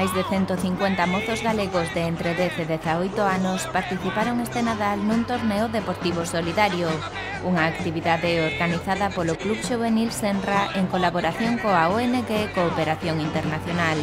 Máis de 150 mozos galegos de entre 10 e 18 anos participaron este Nadal nun torneo deportivo solidario, unha actividade organizada polo Club Xuvenil Senra en colaboración coa ONG Cooperación Internacional.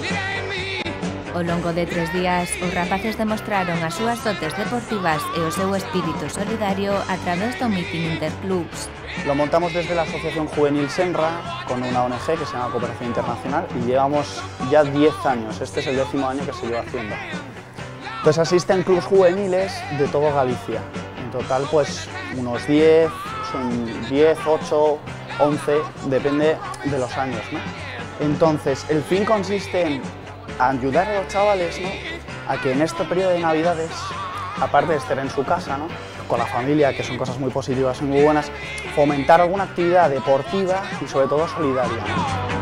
Ao longo de 3 días, os rapaces demostraron as súas dotes deportivas e o seu espírito solidario a través do Meeting Interclubs. Lo montamos desde la Asociación Juvenil Senra con una ONG que se llama Cooperación Internacional y llevamos ya 10 años, este es el 10º año que se lleva haciendo. Pues asisten clubes juveniles de toda Galicia, en total pues unos 10, son 10, 8, 11, depende de los años, ¿no? Entonces, el fin consiste en ayudar a los chavales, ¿no?, a que en este periodo de Navidades, aparte de estar en su casa, ¿no?, con la familia, que son cosas muy positivas y muy buenas, fomentar alguna actividad deportiva y sobre todo solidaria, ¿no?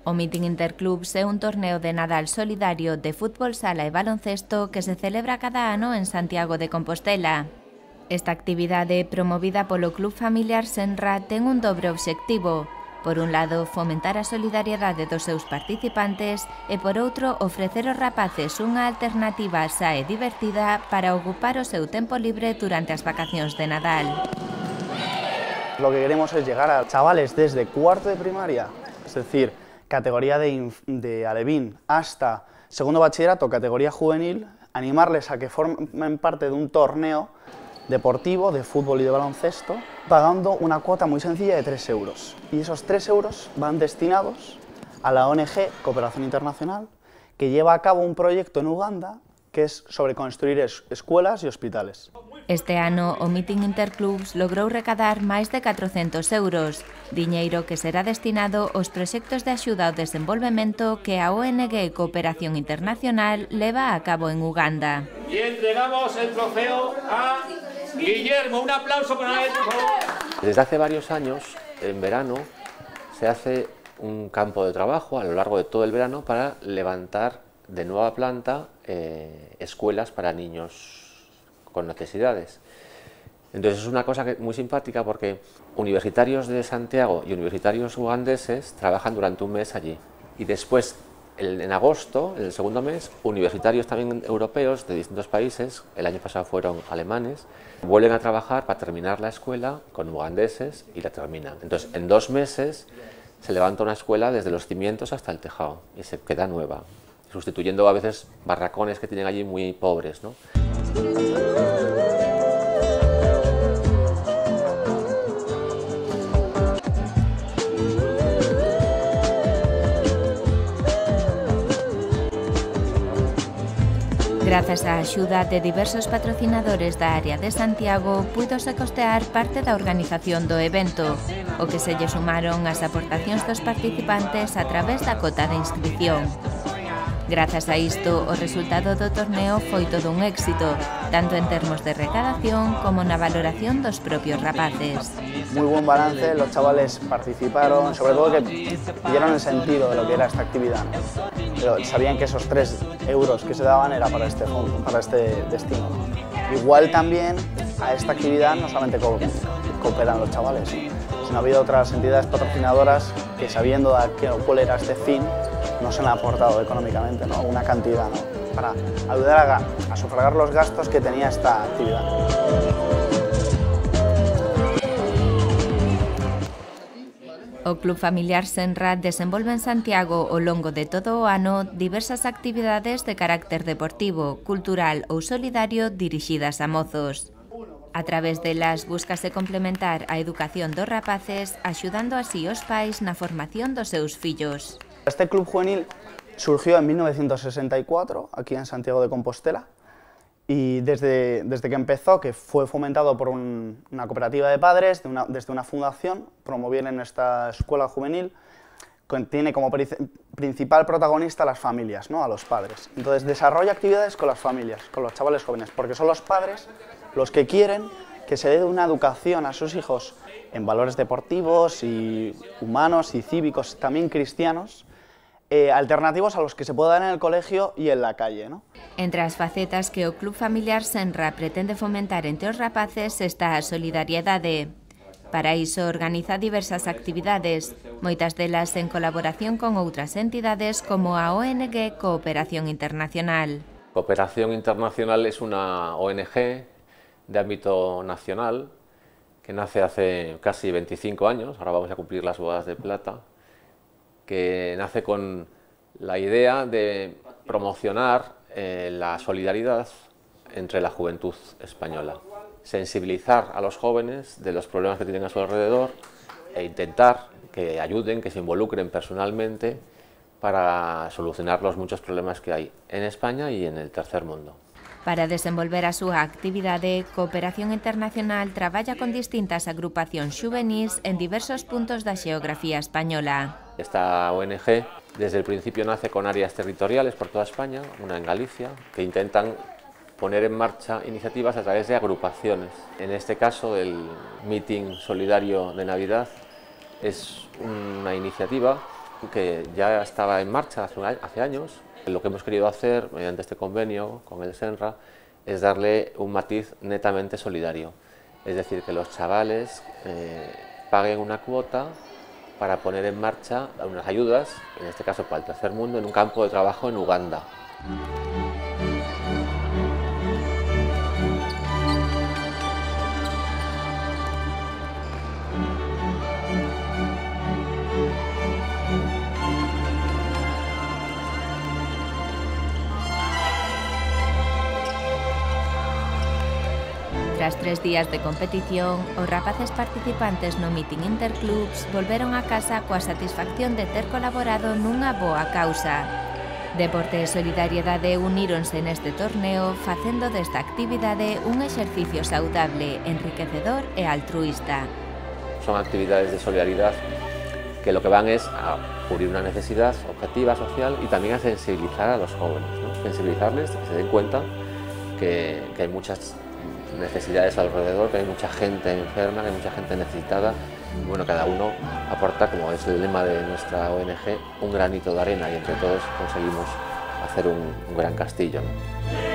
O Meeting Interclubs é un torneo de Nadal solidario de fútbol sala e baloncesto que se celebra cada ano en Santiago de Compostela. Esta actividade, promovida polo Club Familiar Senra, ten un dobre obxectivo. Por un lado, fomentar a solidariedade dos seus participantes e, por outro, ofrecer aos rapaces unha alternativa xa e divertida para ocupar o seu tempo libre durante as vacacións de Nadal. Lo que queremos es llegar a chavales desde cuarto de primaria, es decir, categoría de alevín hasta segundo bachillerato, categoría juvenil, animarles a que formen parte de un torneo deportivo de fútbol y de baloncesto, pagando una cuota muy sencilla de 3 euros. Y esos 3 euros van destinados a la ONG Cooperación Internacional, que lleva a cabo un proyecto en Uganda que es sobre construir escuelas y hospitales. Este ano, o Meeting Interclubs logrou recadar máis de 400 euros, diñeiro que será destinado aos proxectos de axuda ao desenvolvemento que a ONG Cooperación Internacional leva a cabo en Uganda. Y entregamos el trofeo a Guillermo. Un aplauso para él, por favor. Desde hace varios años, en verano, se hace un campo de trabajo a lo largo de todo el verano para levantar de nueva planta escuelas para niños con necesidades. Entonces es una cosa muy simpática porque universitarios de Santiago y universitarios ugandeses trabajan durante un mes allí y después en agosto, en el segundo mes, universitarios también europeos de distintos países, el año pasado fueron alemanes, vuelven a trabajar para terminar la escuela con ugandeses y la terminan. Entonces en 2 meses se levanta una escuela desde los cimientos hasta el tejado y se queda nueva, sustituyendo a veces barracones que tienen allí muy pobres, ¿no? Grazas á axuda de diversos patrocinadores da área de Santiago, púidose costear parte da organización do evento, o que se lle sumaron as aportacións dos participantes a través da cota de inscripción. Grazas a isto, o resultado do torneo foi todo un éxito, tanto en termos de recadación como na valoración dos propios rapaces. Muy buen balance, los chavales participaron, sobre todo que vieron el sentido de lo que era esta actividad, ¿no? Pero sabían que esos 3 euros que se daban era para este fondo, para este destino, ¿no? Igual también a esta actividad no solamente cooperan los chavales, sino ha habido otras entidades patrocinadoras que, sabiendo cuál era este fin, nos han aportado económicamente, ¿no?, una cantidad, ¿no?, para ayudar a sufragar los gastos que tenía esta actividad. O Club Familiar Senra desenvolve en Santiago ao longo de todo o ano diversas actividades de carácter deportivo, cultural ou solidario dirixidas a mozos. A través delas búscase complementar a educación dos rapaces, axudando así os pais na formación dos seus fillos. Este club juvenil surgió en 1964 aquí en Santiago de Compostela y desde que empezó, que fue fomentado por una cooperativa de padres, desde una fundación, promovieron esta escuela juvenil, que tiene como principal protagonista a las familias, ¿no?, a los padres. Entonces desarrolla actividades con las familias, con los chavales jóvenes, porque son los padres los que quieren que se dé una educación a sus hijos en valores deportivos y humanos y cívicos, también cristianos, alternativos a los que se puede dar en el colegio y en la calle, ¿no? Entre as facetas que o Club Familiar Senra pretende fomentar entre os rapaces está a solidariedade. Para iso organiza diversas actividades, moitas delas en colaboración con outras entidades como a ONG Cooperación Internacional. Cooperación Internacional es una ONG de ámbito nacional que nace hace casi 25 años, ahora vamos a cumplir las bodas de plata, que nace con la idea de promocionar la solidaridad entre la juventud española, sensibilizar a los jóvenes de los problemas que tienen a su alrededor e intentar que ayuden, que se involucren personalmente para solucionar los muchos problemas que hay en España y en el tercer mundo. Para desenvolver a súa actividade, Cooperación Internacional traballa con distintas agrupacións xuvenís en diversos puntos da xeografía española. Esta ONG desde el principio nace con áreas territoriales por toda España, una en Galicia, que intentan poner en marcha iniciativas a través de agrupaciones. En este caso, el Meeting Solidario de Navidad es una iniciativa que ya estaba en marcha hace años. Lo que hemos querido hacer mediante este convenio con el Senra es darle un matiz netamente solidario, es decir, que los chavales paguen una cuota para poner en marcha unas ayudas, en este caso para el tercer mundo, en un campo de trabajo en Uganda. Tras 3 días de competición, os rapaces participantes no Meeting Interclubs volveron a casa coa satisfacción de ter colaborado nunha boa causa. Deporte e solidariedade uníronse neste torneo facendo desta actividade un exercicio saudable, enriquecedor e altruista. Son actividades de solidaridad que lo que van es a cubrir una necesidad objetiva, social y también a sensibilizar a los jóvenes, ¿no? Sensibilizarles, que se den cuenta que hay muchas necesidades alrededor, que hay mucha gente enferma, que hay mucha gente necesitada. Y bueno, cada uno aporta, como es el lema de nuestra ONG, un granito de arena y entre todos conseguimos hacer un gran castillo, ¿no?